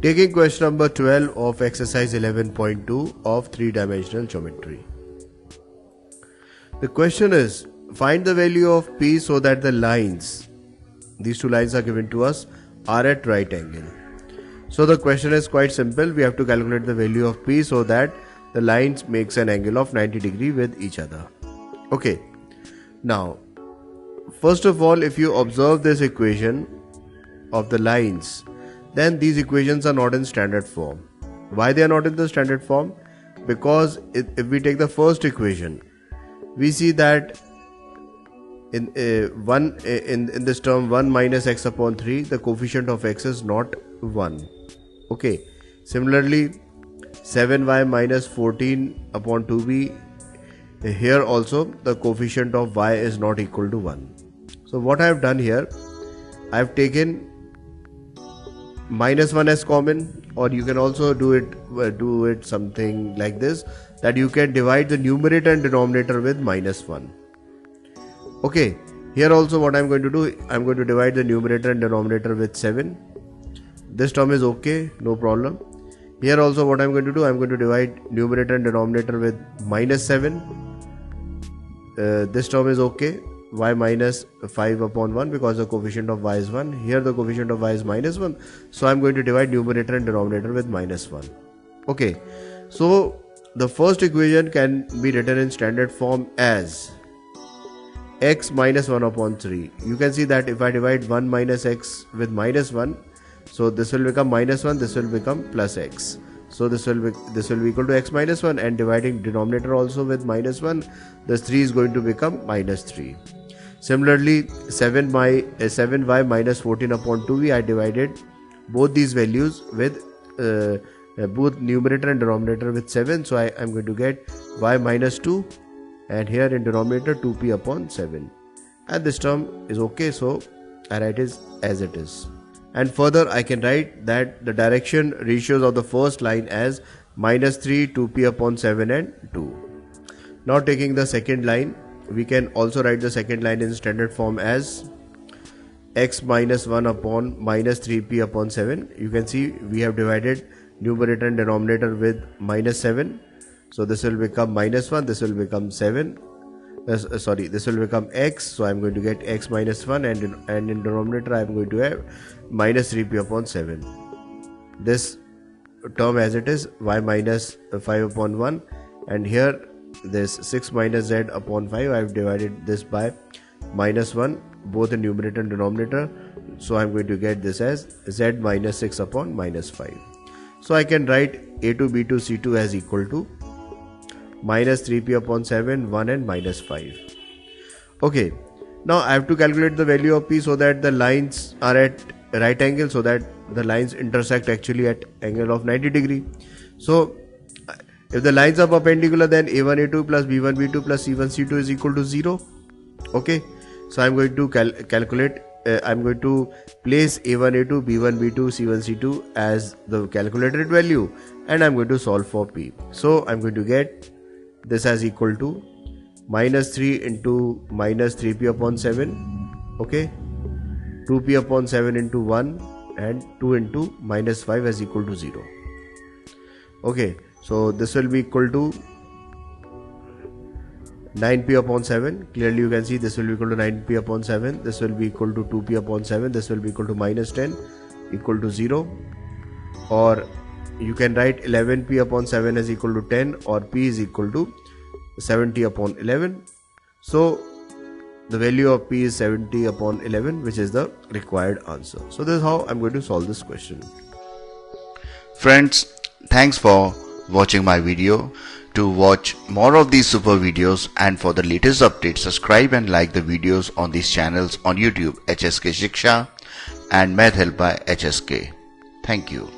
Taking question number 12 of exercise 11.2 of three-dimensional geometry. The question is, find the value of P so that the lines, these two lines are given to us, are at right angle. So the question is quite simple. We have to calculate the value of P so that the lines makes an angle of 90 degrees with each other. Okay. Now, first of all, if you observe this equation of the lines, then these equations are not in standard form. Why they are not in the standard form? Because if we take the first equation, we see that in this term 1 minus x upon 3, the coefficient of x is not 1. Okay. Similarly, 7y minus 14 upon 2b, here also the coefficient of y is not equal to 1. So what I have done here, I have taken minus 1 as common, or you can also do it something like this, that you can divide the numerator and denominator with minus 1. Okay, here also what I am going to do, I am going to divide the numerator and denominator with 7. This term is okay, no problem. Here also what I am going to do, I am going to divide numerator and denominator with minus 7. This term is okay. Y minus 5 upon 1, because the coefficient of y is 1. Here the coefficient of y is minus 1. So I am going to divide numerator and denominator with minus 1. Okay. So the first equation can be written in standard form as x minus 1 upon 3. You can see that if I divide 1 minus x with minus 1, so this will become minus 1, this will become plus x. So this will be equal to x minus 1, and dividing denominator also with minus 1, this 3 is going to become minus 3. Similarly, 7y minus 14 upon 2b, I divided both these values with both numerator and denominator with 7. So I am going to get y minus 2, and here in denominator 2p upon 7. And this term is okay, so I write it as it is. And further, I can write that the direction ratios of the first line as minus 3, 2p upon 7 and 2. Now taking the second line, we can also write the second line in standard form as x minus 1 upon minus 3p upon 7. You can see we have divided numerator and denominator with minus 7. So this will become minus 1, this will become 7. This will become x. So I am going to get x minus 1, and in denominator I am going to have minus 3p upon 7. This term as it is, y minus 5 upon 1, and here this 6 minus z upon 5, I have divided this by minus 1, both in numerator and denominator. So I am going to get this as z minus 6 upon minus 5. So I can write a2, b2, c2 as equal to minus 3p upon 7, 1 and minus 5. Okay, now I have to calculate the value of p so that the lines are at right angle, so that the lines intersect actually at angle of 90 degree. So if the lines are perpendicular, then a1 a2 plus b1 b2 plus c1 c2 is equal to 0. Okay, so I am going to calculate, I am going to place a1 a2 b1 b2 c1 c2 as the calculated value, and I am going to solve for p. So I am going to get this as equal to minus 3 into minus 3p upon 7, okay, 2p upon 7 into 1, and 2 into minus 5 as equal to 0. Okay, so this will be equal to 9p upon 7. Clearly you can see this will be equal to 9p upon 7. This will be equal to 2p upon 7. This will be equal to minus 10 equal to 0. Or you can write 11p upon 7 is equal to 10, or p is equal to 70 upon 11. So the value of p is 70 upon 11, which is the required answer. So this is how I'm going to solve this question. Friends, thanks for watching my video. To watch more of these super videos and for the latest updates, subscribe and like the videos on these channels on YouTube, HSK Shiksha and Math Help by HSK. Thank you.